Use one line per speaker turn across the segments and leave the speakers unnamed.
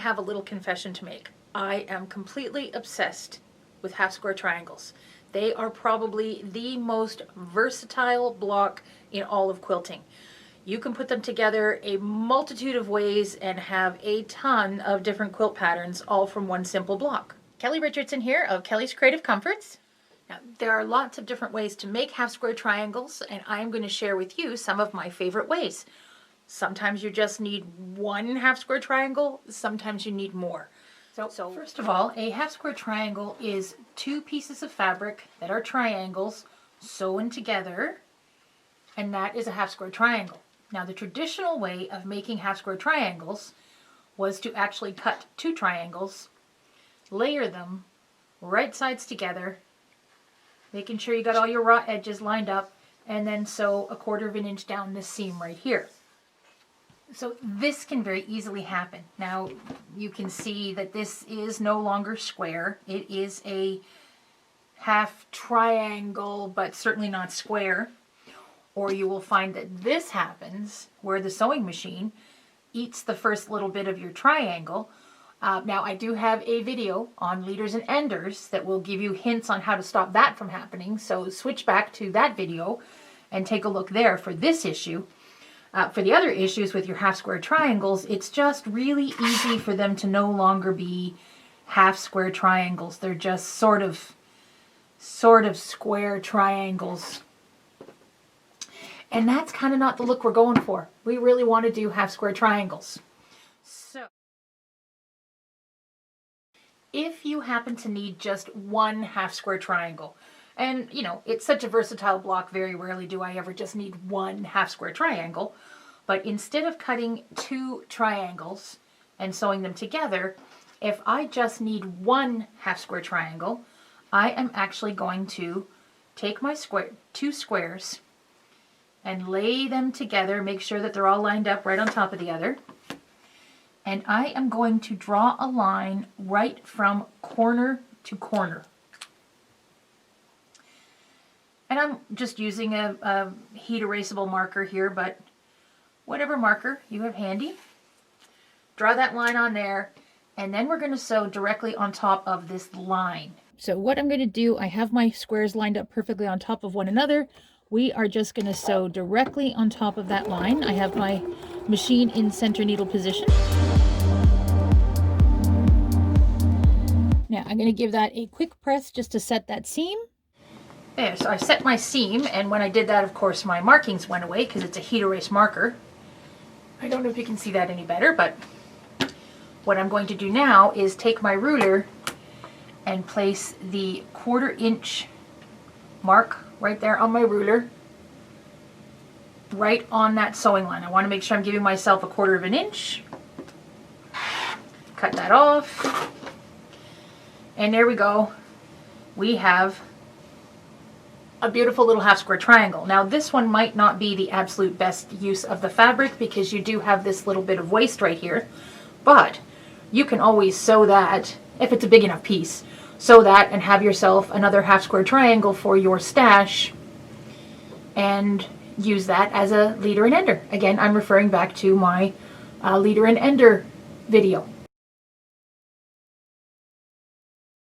have a little confession to make. I am completely obsessed with half square triangles. They are probably the most versatile block in all of quilting. You can put them together a multitude of ways and have a ton of different quilt patterns all from one simple block. Kelly Richardson here of Kelly's Creative Comforts. Now, there are lots of different ways to make half square triangles, and I'm going to share with you some of my favorite ways. Sometimes you just need one half square triangle, sometimes you need more. So first of all, a half square triangle is two pieces of fabric that are triangles sewn together, and that is a half square triangle. Now, the traditional way of making half square triangles was to actually cut two triangles, layer them right sides together, making sure you got all your raw edges lined up, and then sew 1/4 inch down this seam right here. So this can very easily happen. Now you can see that this is no longer square. It is a half triangle, but certainly not square. Or you will find that this happens where the sewing machine eats the first little bit of your triangle. Now I do have a video on leaders and enders that will give you hints on how to stop that from happening. So switch back to that video and take a look there for this issue. For the other issues with your half square triangles, it's just really easy for them to no longer be half square triangles. They're just sort of square triangles. And that's kind of not the look we're going for. We really want to do half square triangles. So if you happen to need just one half square triangle, and, you know, it's such a versatile block, very rarely do I ever just need one half square triangle. But instead of cutting two triangles and sewing them together, if I just need one half square triangle, I am actually going to take my two squares and lay them together, make sure that they're all lined up right on top of the other. And I am going to draw a line right from corner to corner. And I'm just using a heat erasable marker here, but whatever marker you have handy. Draw that line on there, and then we're going to sew directly on top of this line. So what I'm going to do, I have my squares lined up perfectly on top of one another. We are just going to sew directly on top of that line. I have my machine in center needle position. Now I'm going to give that a quick press just to set that seam. There, so I set my seam, and when I did that, of course, my markings went away because it's a heat erase marker. I don't know if you can see that any better, but what I'm going to do now is take my ruler and place the 1/4 inch mark right there on my ruler, right on that sewing line. I want to make sure I'm giving myself 1/4 inch. Cut that off. And there we go. We have a beautiful little half square triangle. Now this one might not be the absolute best use of the fabric because you do have this little bit of waste right here, but you can always sew that, if it's a big enough piece, sew that and have yourself another half square triangle for your stash and use that as a leader and ender. Again, I'm referring back to my leader and ender video.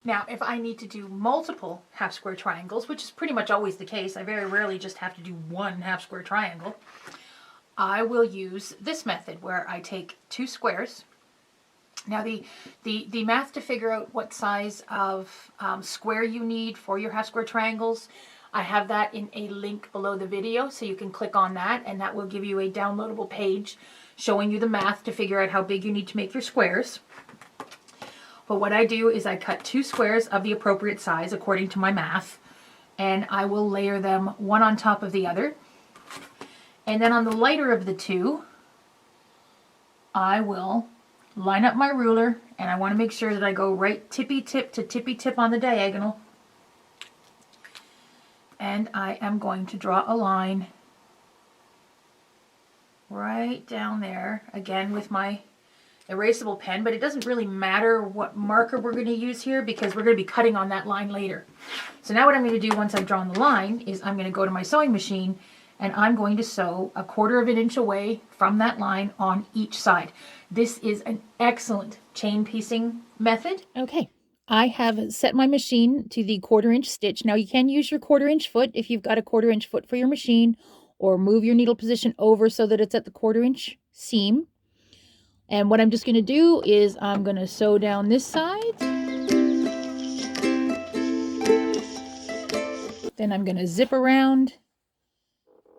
Now, if I need to do multiple half square triangles, which is pretty much always the case, I very rarely just have to do one half square triangle, I will use this method where I take two squares. Now the math to figure out what size of square you need for your half square triangles, I have that in a link below the video, so you can click on that and that will give you a downloadable page showing you the math to figure out how big you need to make your squares. But what I do is I cut two squares of the appropriate size according to my math, and I will layer them one on top of the other. And then on the lighter of the two, I will line up my ruler, and I want to make sure that I go right tippy tip to tippy tip on the diagonal. And I am going to draw a line right down there, again with my erasable pen, but it doesn't really matter what marker we're going to use here because we're going to be cutting on that line later. So now what I'm going to do once I've drawn the line is I'm going to go to my sewing machine and I'm going to sew 1/4 inch away from that line on each side. This is an excellent chain piecing method. Okay, I have set my machine to the 1/4 inch stitch. Now you can use your 1/4 inch foot if you've got a 1/4 inch foot for your machine, or move your needle position over so that it's at the 1/4 inch seam. And what I'm just going to do is I'm going to sew down this side. Then I'm going to zip around.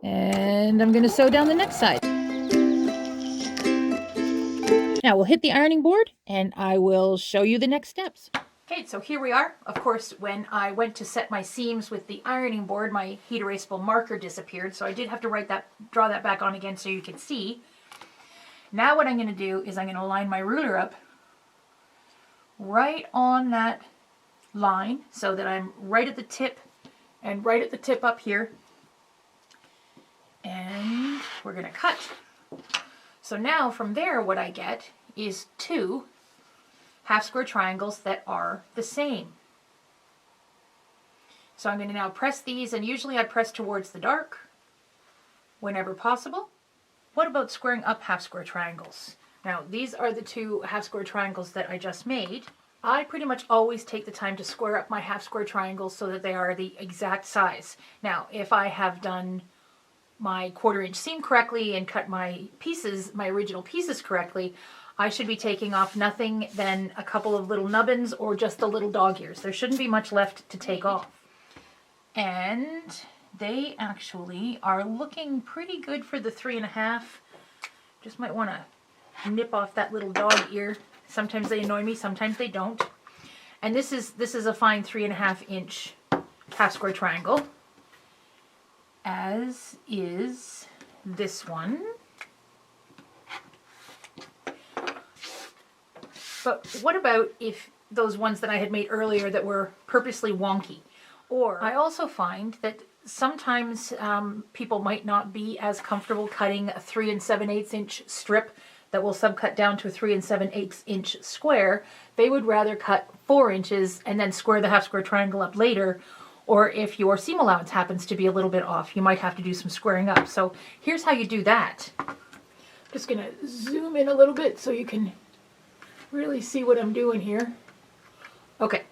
And I'm going to sew down the next side. Now we'll hit the ironing board and I will show you the next steps. Okay, so here we are. Of course, when I went to set my seams with the ironing board, my heat erasable marker disappeared. So I did have to draw that back on again so you can see. Now what I'm going to do is I'm going to line my ruler up right on that line so that I'm right at the tip and right at the tip up here. And we're going to cut. So now from there what I get is 2 half square triangles that are the same. So I'm going to now press these, and usually I press towards the dark whenever possible. What about squaring up half square triangles? Now these are the 2 half square triangles that I just made. I pretty much always take the time to square up my half square triangles so that they are the exact size. Now if I have done my 1/4 inch seam correctly and cut my pieces, my original pieces correctly, I should be taking off nothing than a couple of little nubbins or just the little dog ears. There shouldn't be much left to take off. And they actually are looking pretty good for the 3.5. Just might want to nip off that little dog ear. Sometimes they annoy me, sometimes they don't. And this is a fine 3.5 inch half square triangle, as is this one. But what about if those ones that I had made earlier that were purposely wonky? Or I also find that sometimes people might not be as comfortable cutting a 3 7/8 inch strip that will subcut down to a 3 7/8 inch square. They would rather cut 4 inches and then square the half square triangle up later. Or if your seam allowance happens to be a little bit off, you might have to do some squaring up. So here's how you do that. I'm just going to zoom in a little bit so you can really see what I'm doing here. Okay.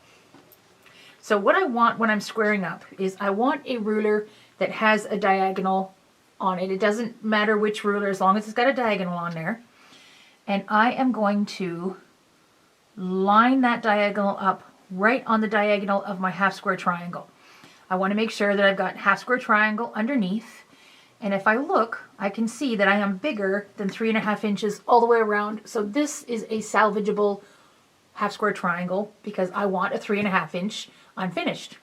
So what I want when I'm squaring up is I want a ruler that has a diagonal on it. It doesn't matter which ruler as long as it's got a diagonal on there. And I am going to line that diagonal up right on the diagonal of my half square triangle. I want to make sure that I've got half square triangle underneath. And if I look, I can see that I am bigger than 3.5 inches all the way around. So this is a salvageable half square triangle because I want a 3.5 inch unfinished.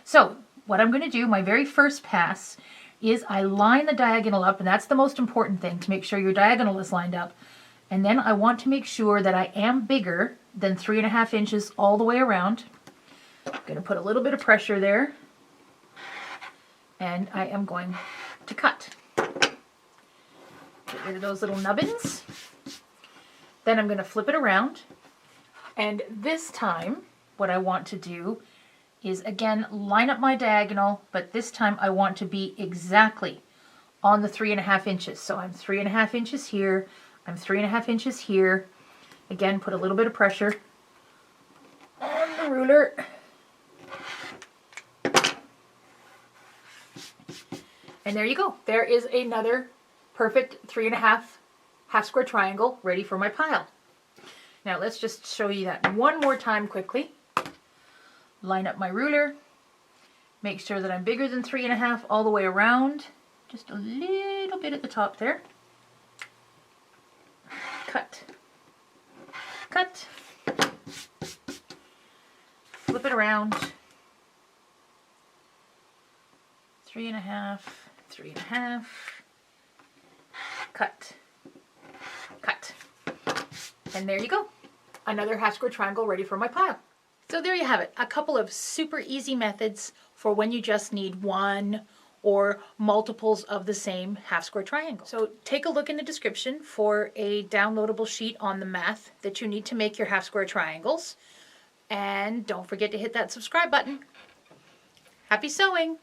So what I'm going to do, my very first pass, is I line the diagonal up, and that's the most important thing, to make sure your diagonal is lined up. And then I want to make sure that I am bigger than 3.5 inches all the way around. I'm going to put a little bit of pressure there. And I am going to cut. Get rid of those little nubbins. Then I'm going to flip it around. And this time, what I want to do is again line up my diagonal, but this time I want to be exactly on the 3.5 inches. So I'm 3.5 inches here, I'm 3.5 inches here. Again, put a little bit of pressure on the ruler. And there you go. There is another perfect 3.5 half square triangle ready for my pile. Now let's just show you that one more time quickly. Line up my ruler. Make sure that I'm bigger than 3.5 all the way around. Just a little bit at the top there. Cut. Cut. Flip it around. 3.5. 3.5. Cut. Cut. And there you go. Another half square triangle ready for my pile. So there you have it. A couple of super easy methods for when you just need one or multiples of the same half square triangle. So take a look in the description for a downloadable sheet on the math that you need to make your half square triangles. And don't forget to hit that subscribe button. Happy sewing!